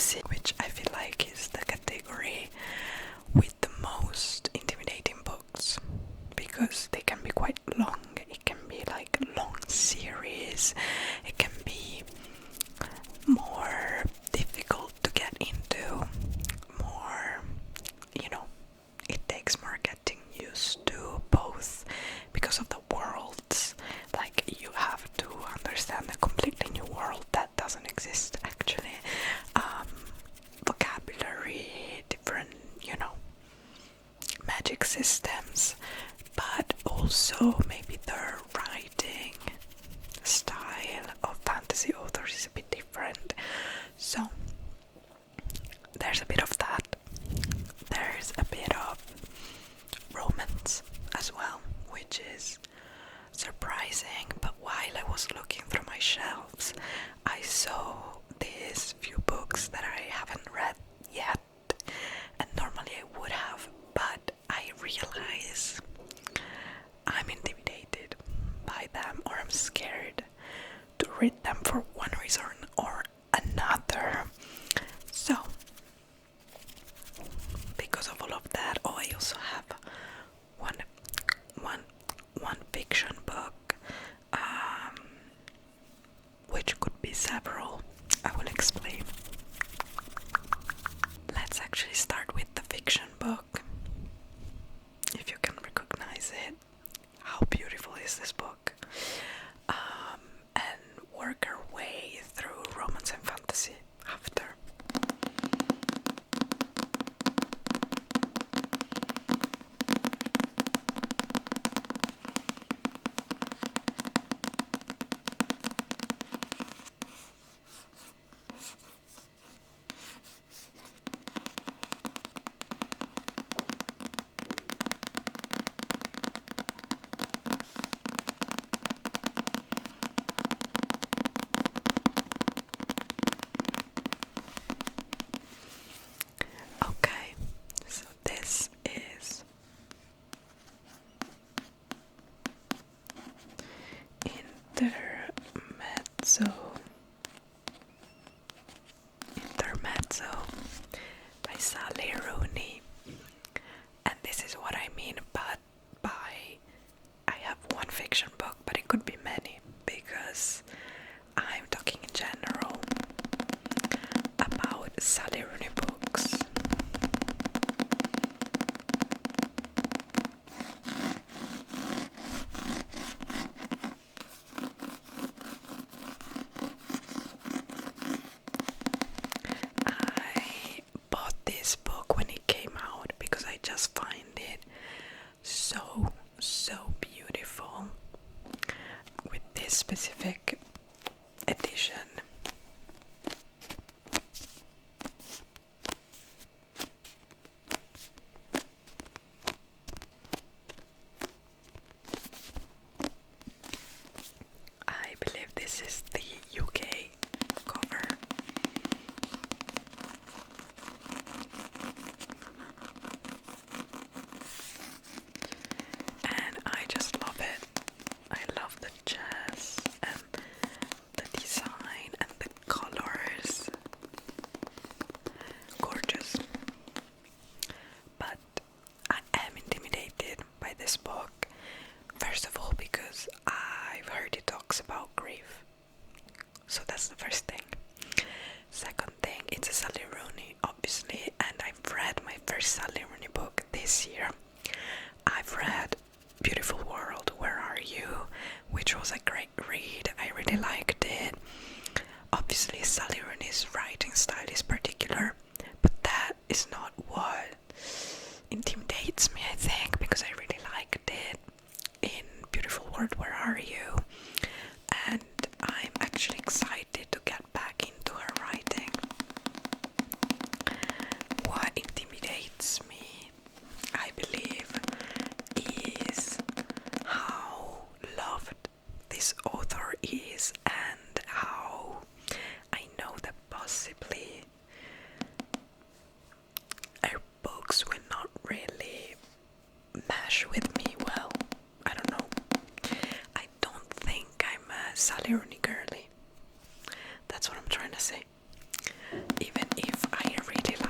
fantasy, which I feel like is the category with the most intimidating books, because they can be quite long. It can be like a long series. It can be more difficult to get into, more, it takes more getting used to, both because of the worlds, like you have to understand a completely new world that doesn't exist actually, vocabulary, different, magic systems, but also maybe the writing style of fantasy authors is a bit different. So there's a bit of that. There's a bit of romance as well, which is surprising. But while I was looking through my shelves, I saw these few books that I haven't read yet, and normally I would have, but I realize I'm intimidated by them, or I'm scared to read them for one reason or another. So because of all of that, I also have one fiction book, which could be several. I will explain. Let's actually start with the fiction book. If you can recognize it, how beautiful is this book? And work our way through romance and fantasy after. Okay, so this is Intermezzo by Sally Rooney, and this is what I mean by I have one fiction book, but it could be many, because I'm talking in general about Sally Rooney books. I bought this book when it came out because I just find it so beautiful with this specific edition. I believe this is the UK cover.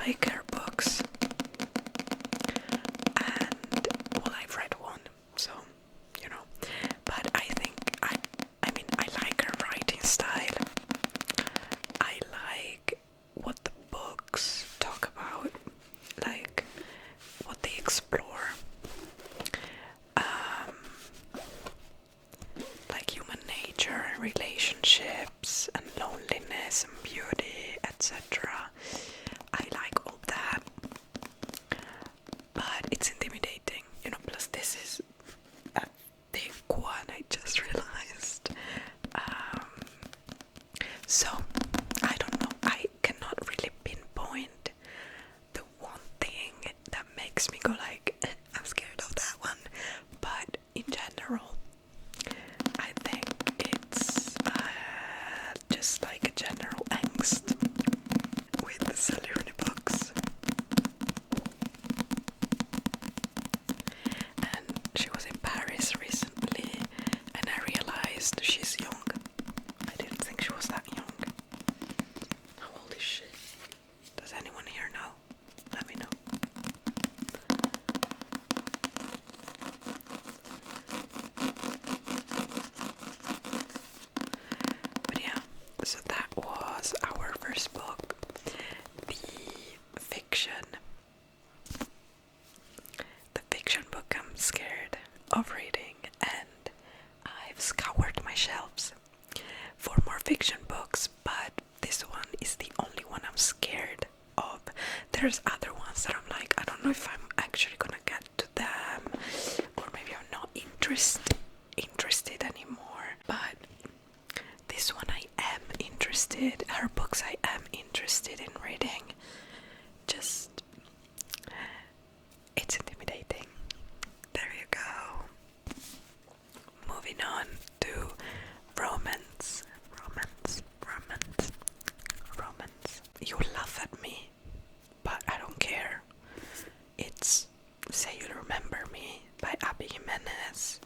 like her books, and well, I've read one, so you know. But I think I like her writing style. I like what the books talk about, like what they explore, like human nature and relationships and loneliness and beauty, etc. I like all that, but it's intimidating, you know. Plus, this is a big one, I just realized. So I don't know. I cannot really pinpoint the one thing that makes me go like, I'm scared of that one. But in general, I think it's just like a general angst with the Salirni books. And she was in Paris recently, and I realized she's young. I didn't think she was that young. How old is she? Does anyone here know? Let me know. But yeah, so that was our first book, the fiction. The fiction book I'm scared of reading, and I've scoured my shelves for more fiction books, but this one is the only one I'm scared of. There's other ones that I'm like, I don't know if I'm actually gonna get to them, or maybe I'm not interested anymore. But this one I am interested. Her books I am interested in reading. Just, it's intimidating. There you go. Moving on to romance. You laugh at me, but I don't care. It's Say You'll Remember Me by Abby Jimenez.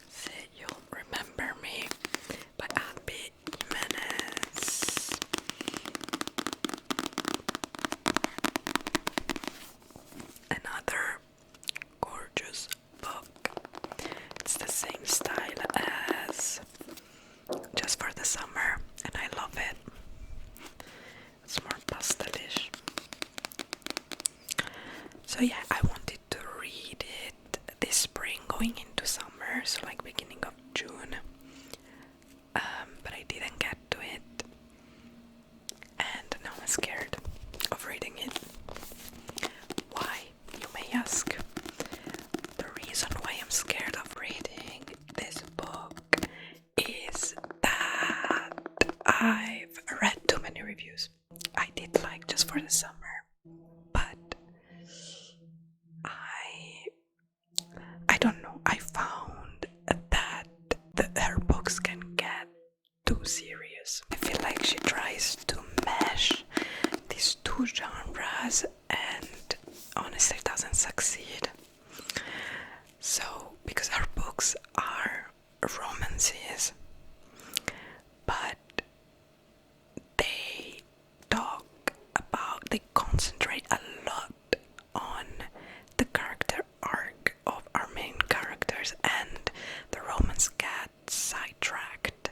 Say You'll Remember Me by Abby Jimenez. Another gorgeous book. It's the same style as Just for the Summer, and I love it. It's more pastelish. So yeah, I wanted to read it this spring going into summer, so like beginning of June. But I didn't get to it, and now I'm scared of reading it. Why, you may ask? The reason why I'm scared of reading this book is that I've read too many reviews. I did like Just for the Summer, but I don't know. I found that her books can get too serious. I feel like she tries to mesh these two genres, and honestly doesn't succeed. So, because her books are romances, but they concentrate a lot on the character arc of our main characters, and the romance gets sidetracked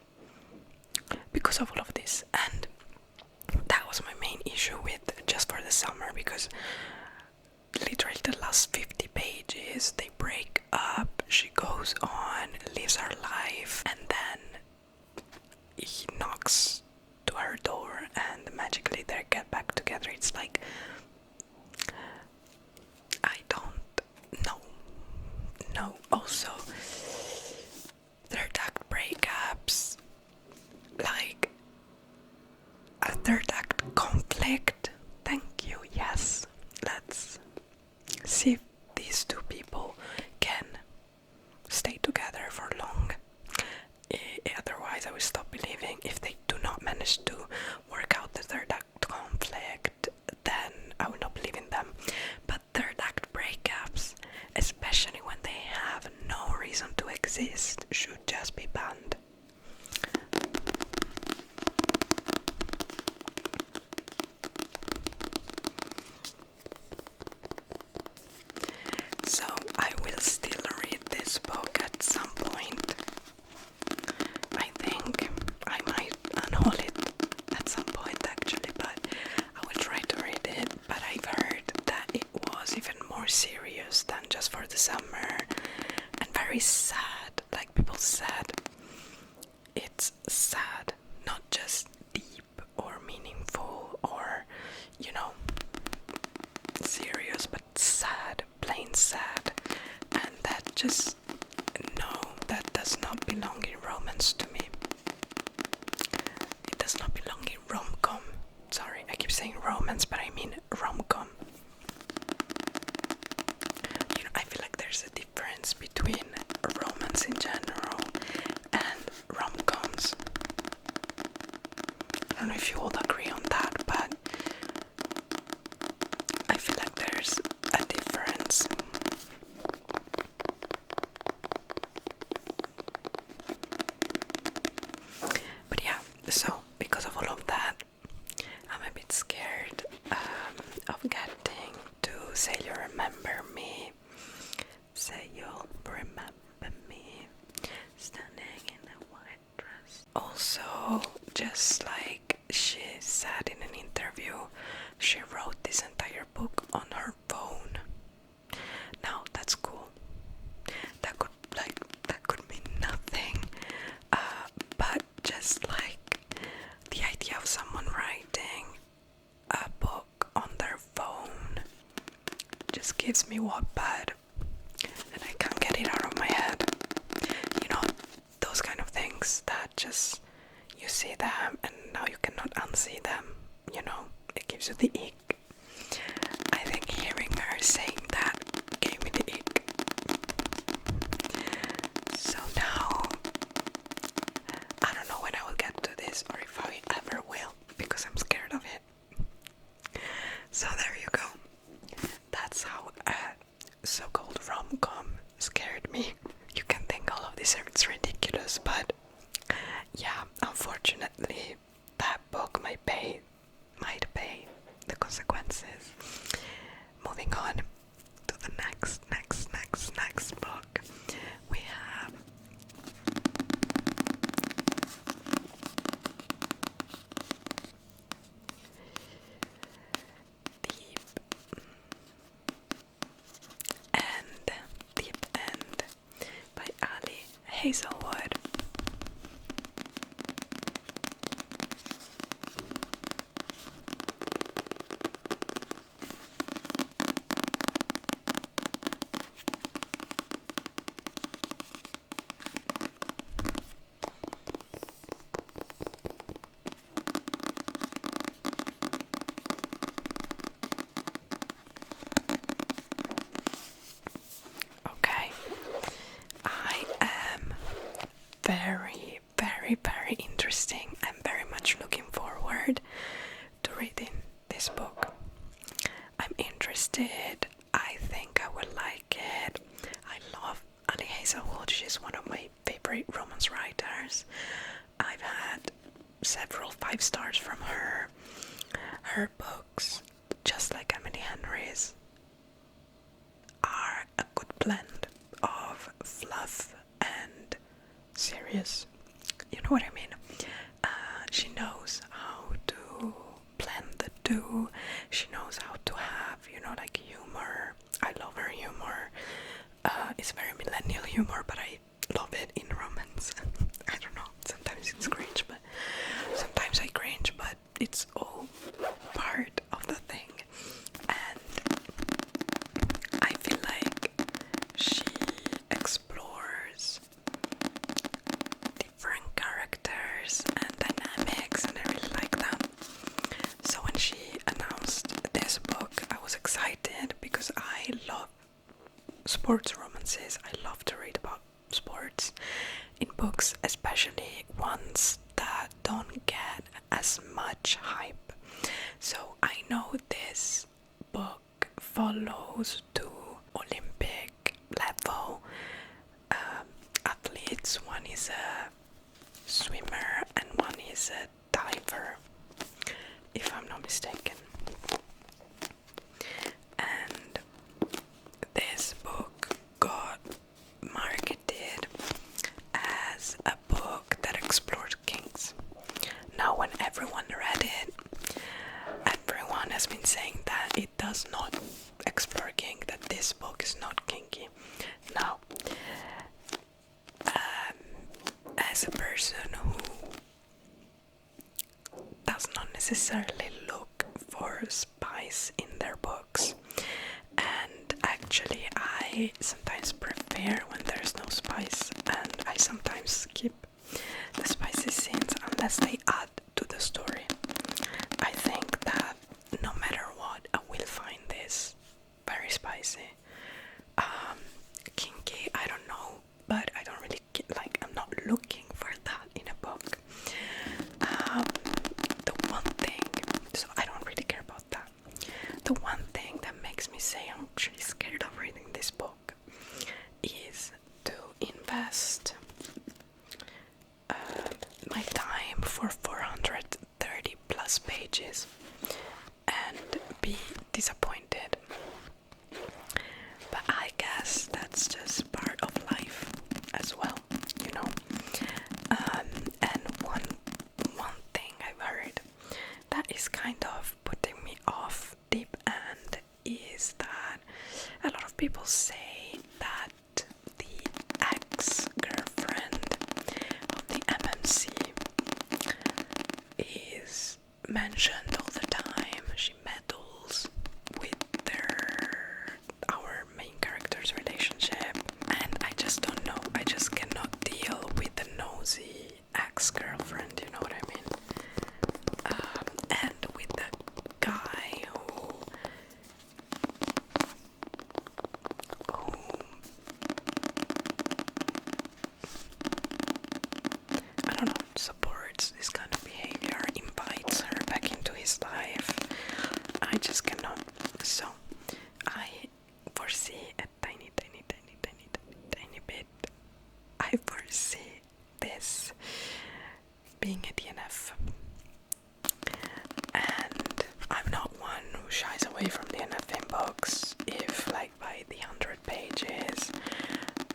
because of all of this. And that was my main issue with Just for the Summer, because literally the last 50 pages they break up, she goes on, lives her life, and then he knocks to her door and magically they get back together. It's like, I don't know. No, also third act breakups, like a third act conflict. Thank you. Yes, let's see if these two people can manage to work out the third act conflict, then I will not believe in them. But third act breakups, especially when they have no reason to exist, should just be banned. So I will still read this book at some point. I think I might unhaul it at some point actually, but I will try to read it. But I've heard that it was even more serious than just for the summer and very sad. Like people said, it's sad, not just deep or meaningful or, you know, serious, but sad, plain sad. And that just, no, that does not belong in romance to me. It does not belong in rom-com. Sorry, I keep saying romance, but I mean rom-com. You know, I feel like there's a difference between romance in general and rom-coms. I don't know if you would agree on that, but I feel like there's a difference. But yeah, so because of all of that, I'm a bit scared of getting to Say You Remember Me. Say you'll remember me standing in a white dress. Also, just like she said in an interview, she wrote this entire book on her phone. Now that's cool. That could mean nothing. But just like the idea of someone writing a book on their phone just gives me Wattpad, and I can't get it out of my head. You know, those kind of things that just, you see them and now you cannot unsee them, you know, it gives you the ick. I think hearing her saying that gave me the ick. So now, I don't know when I will get to this or if I ever will, because I'm scared of it. So there you go. That's how a so-called rom-com scared me. You can think all of this is ridiculous, but yeah, unfortunately, that book might pay the consequences. Moving on to the next book, we have Deep End by Ali Hazelwood. Okay, I am very interesting. I'm very much looking forward to reading this book. I'm interested. I think I will like it. I love Ali Hazelwood. She's one of my favorite romance writers. I've had several 5 stars from her. Her books, just like Emily Henry's, are a good blend of fluff and serious. You know what I mean? She knows how to blend the two. She knows how to have, you know, like humor. I love her humor. It's very millennial humor, but I love it in romance. I don't know. Sometimes it's cringe, but sometimes I cringe, but it's all part of the thing. And I feel like she explores different characters and dynamics, and I really like that. So when she announced this book, I was excited because I love sports romances. I love to read about sports in books, especially ones that don't get as much hype. So I know this book follows two Olympic level athletes. One is a swimmer and one is a diver, if I'm not mistaken. And this book got marketed as a book that explored kinks. Now, when everyone read it, everyone has been saying that it does not explore kink, that this book is not kinky. Now, as a person who does not necessarily look for spice in their books, and actually I sometimes prefer when there's no spice, and I sometimes skip the spicy scenes unless they add to the story. I think that no matter what, I will find this very spicy. Kinky, I don't know, but I don't really I'm not looking for that in a book. The one thing, so I don't really care about that. The one thing that makes me say I'm actually scared of reading this book is to invest my time for 430 plus pages and be disappointed. But I guess that's just part of life as well, you know. And one thing I've heard that is kind of putting me off deep end is that a lot of people say that the ex-girlfriend of the MMC is mentioned all the time. She meddles with our main character's relationship, and I just don't know. I just cannot deal with the nosy ex-girlfriend, you know what I mean? And with the guy who I don't know, supports this kind of behavior, invites her back into his life. I just cannot. So I foresee a tiny bit. I foresee this being a DNF. And I'm not one who shies away from DNFing books. If by the 100 pages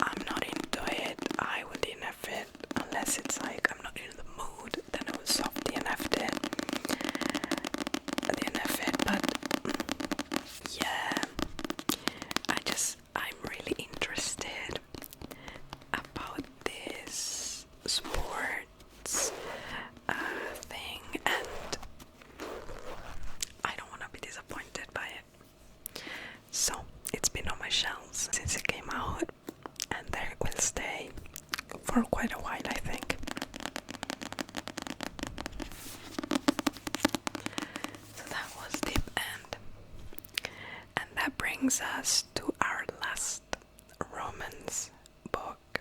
I'm not into it, I will DNF it. Unless it's I'm not in the mood, then I will soft DNF it. But yeah, I'm really interested about this sports thing, and I don't want to be disappointed by it. So it's been on my shelves since it came out, and there it will stay for quite a while, I think. So that was Deep End. And that brings us to our last romance book,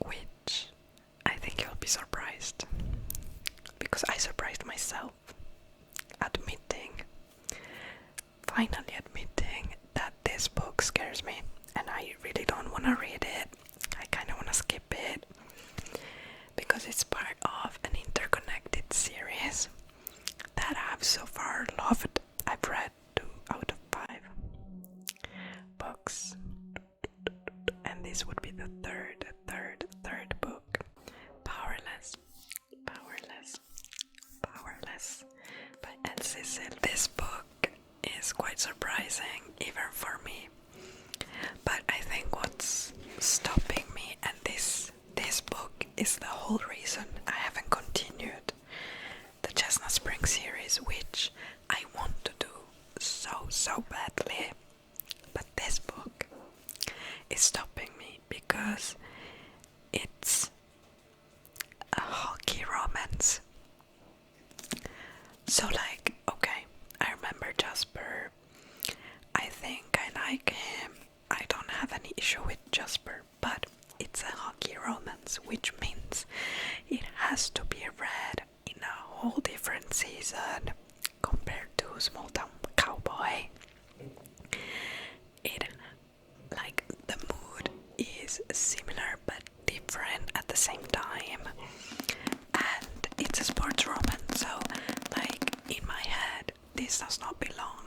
which I think you'll be surprised, because I surprised myself finally admitting that this book scares me, and I really don't want to read it. I kind of want to skip it because it's part of an interconnected series that I've so far loved. I've read 2 out of 5 books, and this would be the third book. Powerless by Elsie Sil. This book is quite surprising, even for me. But I think what's stopping me, and this book is the whole reason I haven't continued the Chestnut Spring series, which I want to do so badly. But this book is stopping me because it's a hockey romance. So okay, I remember Jasper. I think I like him. I don't have any issue with Jasper, but it's a hockey romance, which means it has to be read in a is similar but different at the same time. And it's a sports romance, so like in my head, this does not belong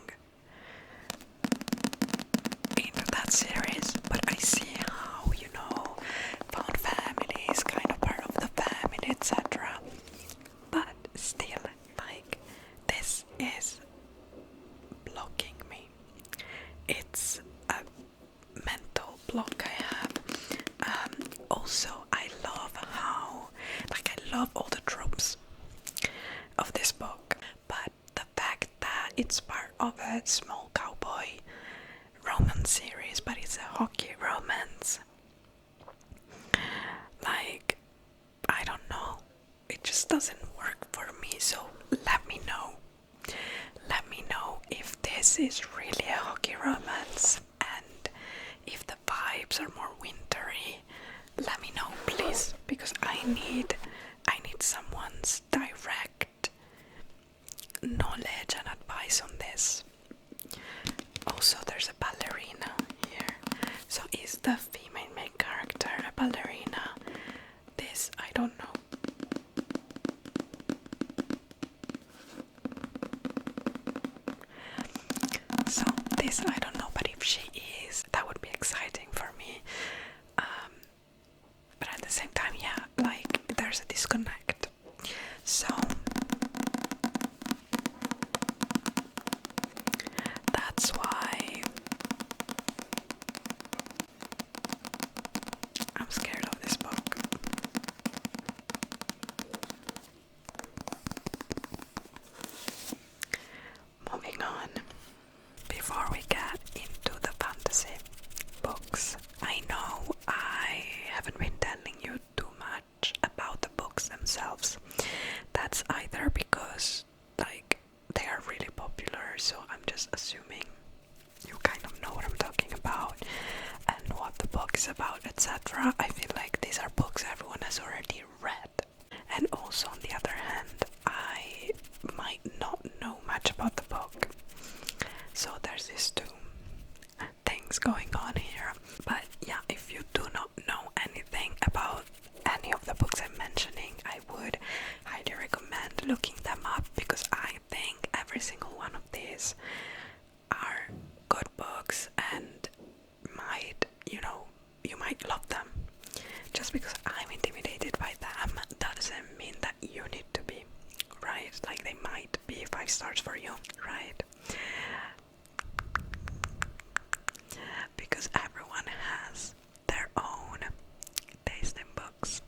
into that series, but I see how, you know, found family is kind of part of the family, etc. But still, like, this is blocking me. It's a mental block I have. Also, I love how, like, I love all the tropes of this book, but the fact that it's part of a small cowboy romance series, but it's a hockey romance, like, I don't know, it just doesn't work for me. So let me know if this is really a hockey romance, and if the vibes are more wintry. Let me know, please, because I need someone's direct knowledge and advice on this. Also, there's a ballerina here. So is the female main character a ballerina? This, I don't know. So this, I don't know, but if she is, that would be exciting for me. But at the same time, yeah, like, there's a disconnect. So that's why I'm scared of this book. Moving on. Before we get into the fantasy books, I know I haven't been telling you too much about the books themselves. That's either because, like, they are really popular, so I'm just assuming you kind of know what I'm talking about and what the book is about, etc. I feel like these are books everyone has already read. And also, on the other hand, I might not know much about the book. So there's these two things going on here. But yeah, if you do not know anything about any of the books I'm mentioning, I would highly recommend looking them up, because I think every single one of these are good books and might, you know, you might love them. Just because I'm intimidated by them doesn't mean that you need to be, right? Like, they might be 5 stars for you, right? Because everyone has their own taste in books.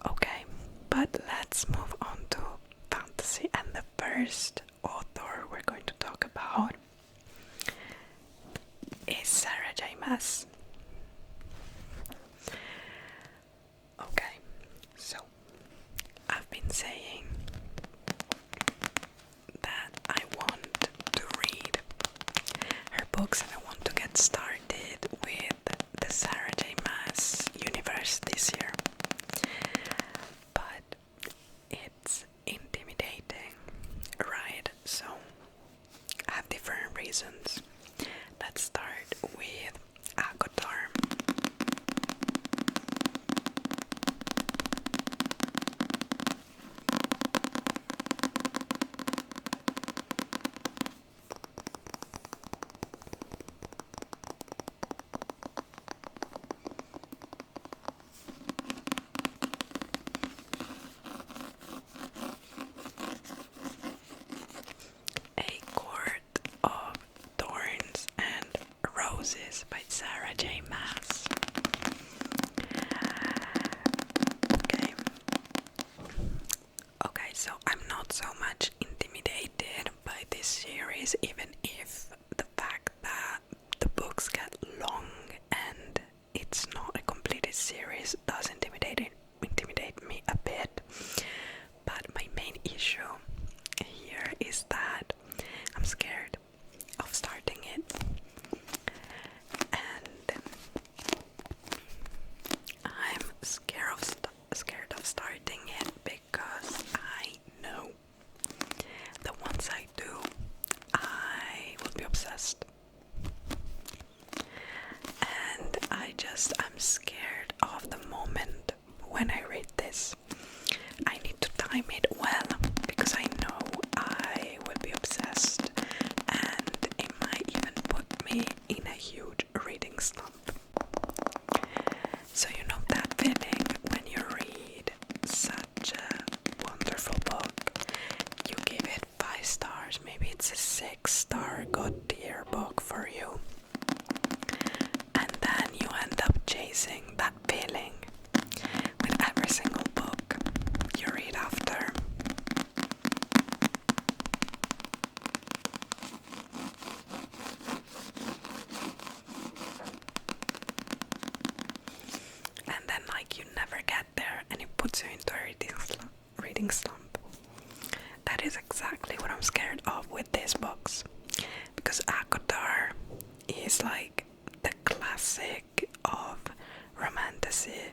Okay, but let's move on to fantasy, and the first author we're going to talk about is Sarah J. Maas. Okay, so I've been saying that I want to read her books and I want to get started with the Sarah J. Maas universe this year. But it's intimidating, right? So I have different reasons. Let's start with Akotar. A Court of Thorns and Roses by Sarah J. Maas. Okay, so I'm not so much intimidated by this series, even if the fact that the books get long and it's not a completed series does intimidate me a bit. But my main issue here is that I'm scared of starting it, and time it well, because I know I will be obsessed and it might even put me in a huge reading slump. So you know that feeling when you read such a wonderful book, you give it 5 stars, maybe it's a 6-star god tier book for you, and then you end up chasing that feeling with every single book you read after. And then like you never get there and it puts you into a reading slump. That is exactly what I'm scared of with these books, because Akotar is like the classic of romantasy,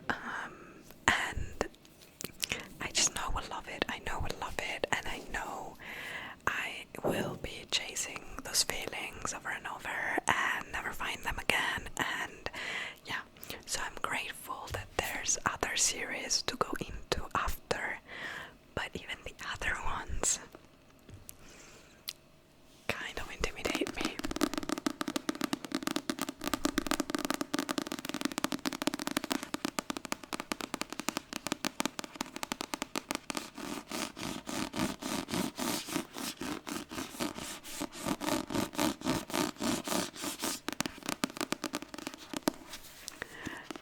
and I just know I will love it. I know I will love it, and I know I will be chasing those feelings over and over and never find them again. And yeah, so I'm grateful that there's other series to go into after, but even the other ones kind of intimidate me.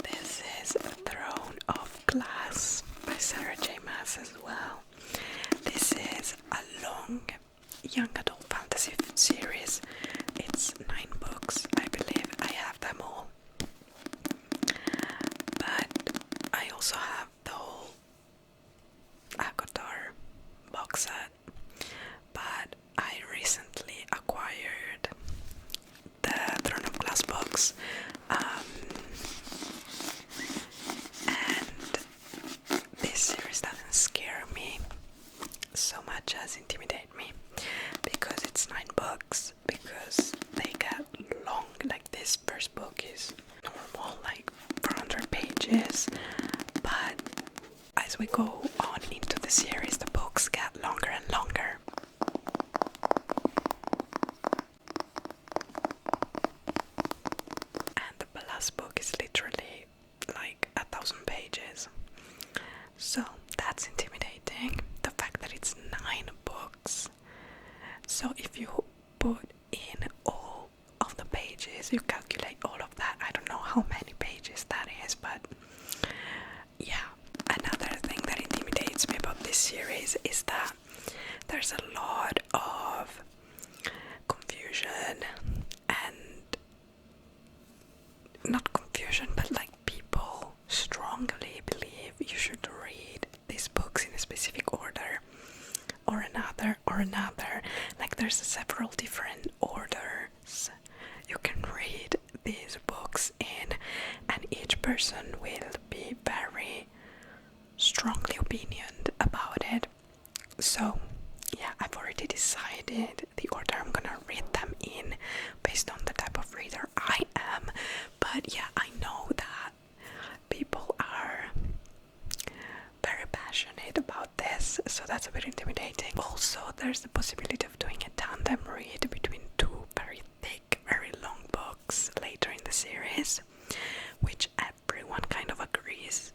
This is Throne of Glass by Sarah J. Maas as well. This is a long young adult fantasy series. It's 9 books, I believe. I have them all. But I also have the whole Akotar box set. But I recently acquired the Throne of Glass books. And this series doesn't scare me so much as intimidate me, because it's 9 books, because they get long. Like this first book is normal, like 400 pages, but as we go on into the series, the books get longer and longer. And the last book is literally like 1,000 pages. So that's intimidating, the fact that it's 9 books. So if you put in all of the pages, you calculate all of that, I don't know how many pages that is, but yeah. Another thing that intimidates me about this series is that there's a lot of confusion, and not confusion, but like people strongly believe you should read these books in a specific order or another. Like there's several different orders you can read these books in, and each person will be very strongly opinioned about it. So yeah, I've already decided the order I'm gonna read them in based on the type of reader I am. But yeah, I know that people are very passionate about this, so that's a bit intimidating. Also, there's the possibility of doing a tandem read between 2 very thick, very long books later in the series, which everyone kind of agrees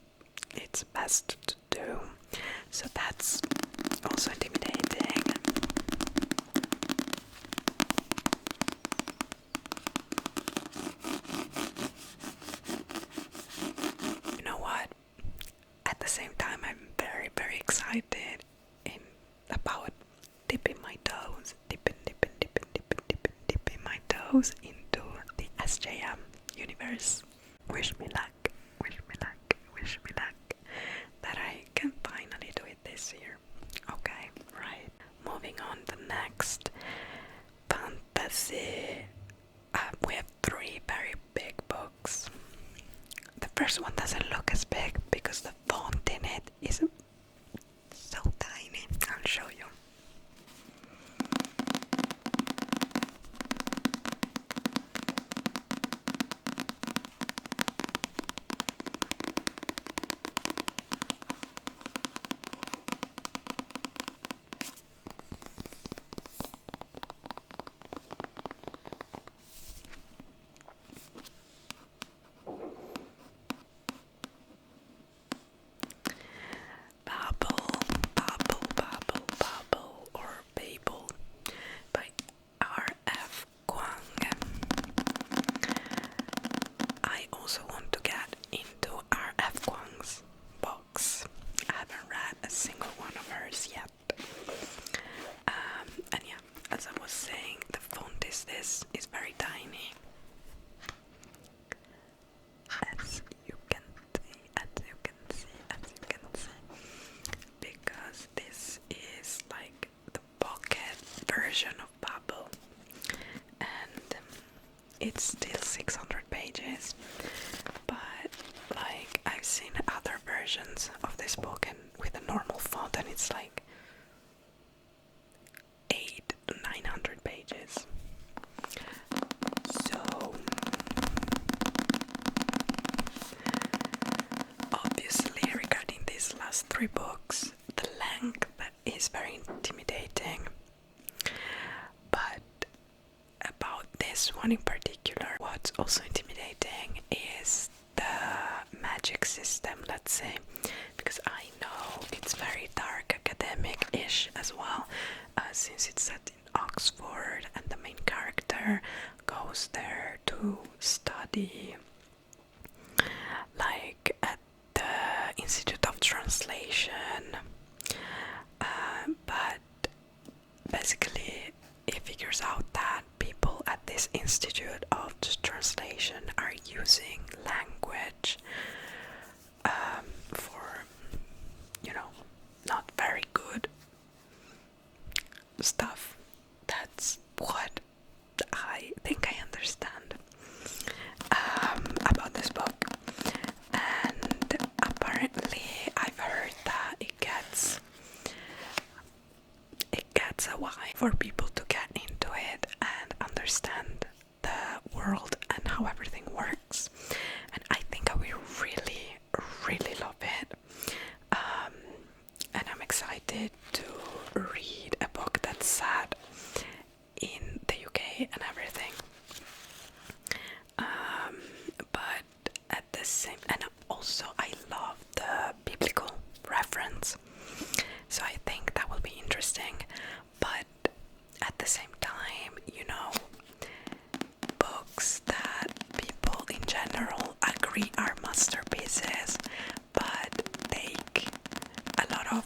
it's best to do. So that's also intimidating. You know what? At the same time, I'm very, very excited about dipping my toes into the SJM universe. Wish me luck, wish me luck, wish me luck that I can finally do it this year. Okay, right. Moving on to next fantasy. We have 3 very big books. The first one doesn't look as big because the font in it is so tiny. I'll show you. it's still 600 pages, but like I've seen other versions of this book and with a normal font, and it's like 800 to 900 pages. So obviously regarding these last 3 books, the length is very intimidating, but about this one in particular, what's also intimidating is the magic system, let's say, because I know it's very dark, academic-ish as well, since it's set in Oxford and the main character goes there to study like at the Institute of Translation, but basically he figures out that people at this Institute of Translation are using language for, you know, not very good stuff. That's what I think I understand about this book. And apparently I've heard that it gets a while for people to get into it and understand the world and how everything works. And I think I will really, really love it. And I'm excited to read a book that's set in the UK and everything. But at the same, and also I love the biblical reference, so I think that will be interesting. But at the same time, you know, books that people in general agree are masterpieces but take a lot of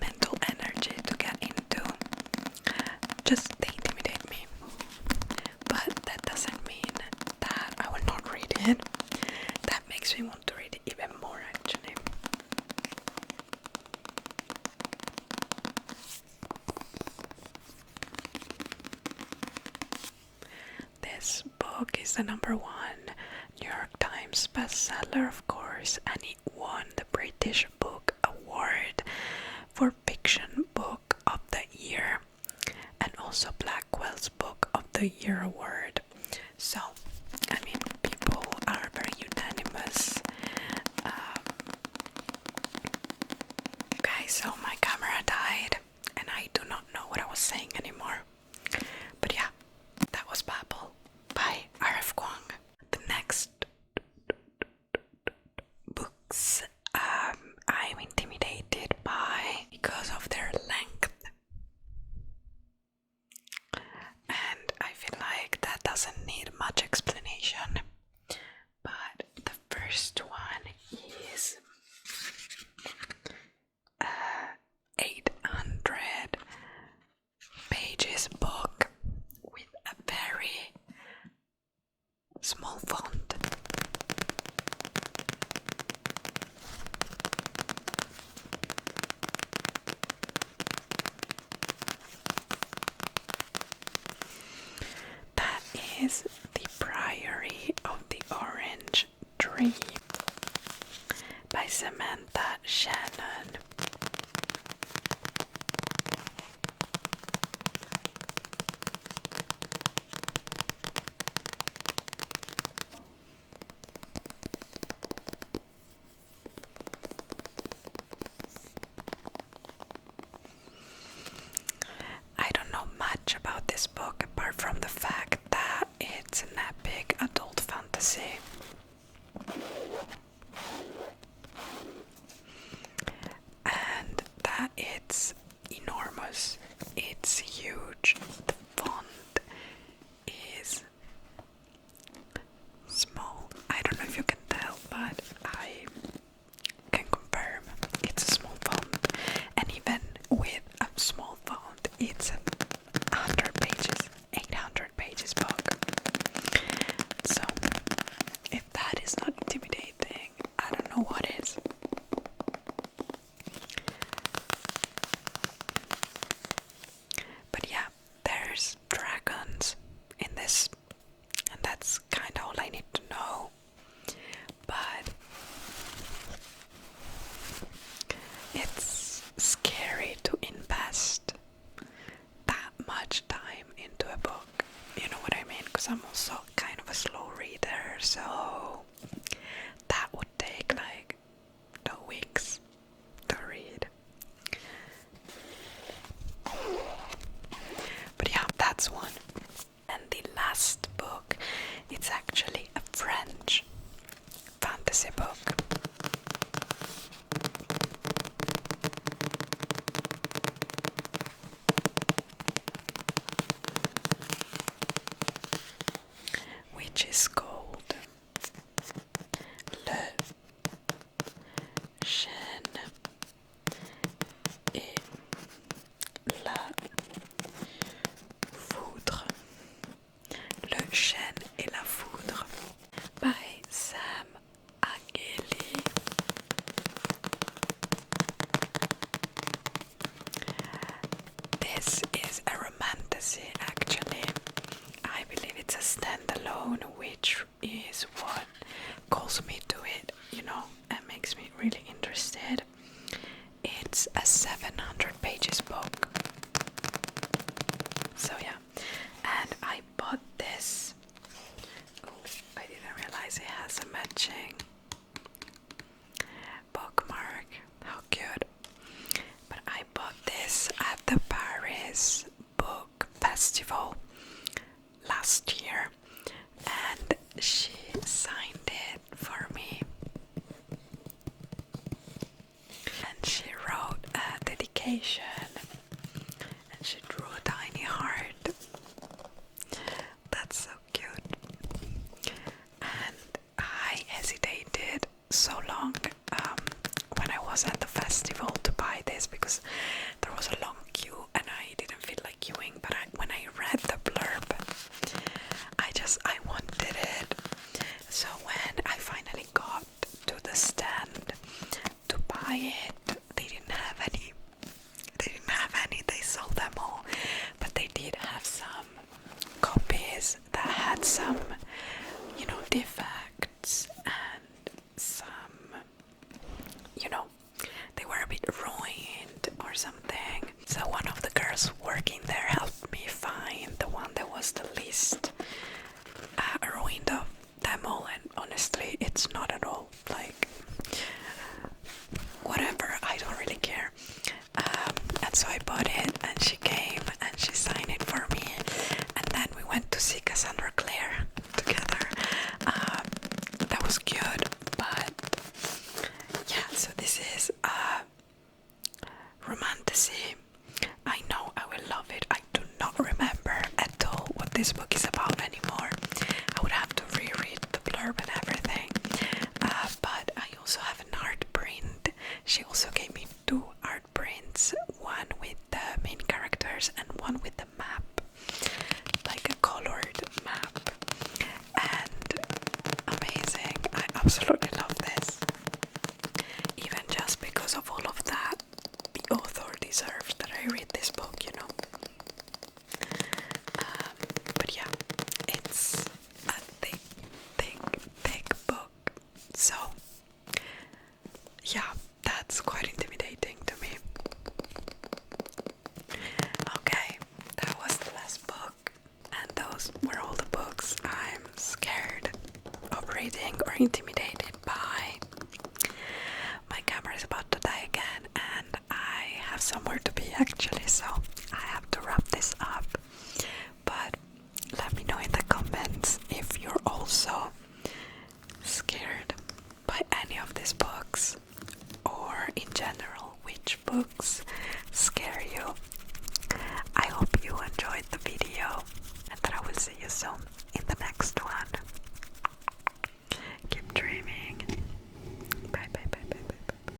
mental energy to get into, just they intimidate me. But that doesn't mean that I will not read it. That makes me want to read it even more, actually. This book is the #1 New York Times bestseller, of course, and it won the British Book Award for Fiction Book of the Year and also Blackwell's Book of the Year award. So, I mean, people are very unanimous. Okay, so my camera died and I do not know what I was saying anymore. But yeah, that was Babel by R.F. Kuang. The next books I'm intimidated by because of their length. And I feel like that doesn't need much explanation. But the first one is 800 pages book with a very small font. That is The Priory of the Orange Tree by Samantha Shannon. I don't know much about this book apart from the fact that it's an epic adult fantasy. that's kind of all I need to know. But it's scary to invest that much time into a book. You know what I mean? Because I'm also kind of a slow reader, so that would take like 2 weeks to read. But yeah, that's one. And the last book, it's actually a French fantasy book. Which is called Le Chêne et la Foudre. Le Chêne et la Foudre by Sam Ageli. This is a romantasy actually. I believe it's a standalone, which is what calls me to it, you know, and makes me really interested. It's a 700 pages book. So yeah, and I bought this. Oh, I didn't realize it has a matching bookmark. How cute. But I bought this at the Paris Book Festival last year, and she signed it for me. And she wrote a dedication, and she drew a tiny heart. That's so cute. And I hesitated so long when I was at the festival to buy this, because there was a long queue and I didn't feel like queuing. But when I read the blurb, I wanted it. So when I finally got to the stand to buy it, they didn't have any. They sold them all. But they did have some copies that had some, you know, defects and some, you know, they were a bit ruined or something. So one of the girls working there helped me find the one that was the least ruined of them all, and honestly it's not at all like whatever, I don't really care. And so I bought it, and she came and she signed it for me, and then we went to see Cassandra Clare together. That was good. But yeah, so this is romantasy. I know I will love it. I do not remember at all what this book is about anymore. I would have to reread the blurb and everything. But I also have an art print. She also gave me 2 art prints, one with the main characters and one with the map, like a colored map. And amazing. I absolutely love this. Even just because of all of that, the author deserves that I read this book, you know. But yeah, it's a thick book. So yeah, that's quite intimidating to me. Okay, that was the last book, and those were all the books I'm scared of reading or intimidated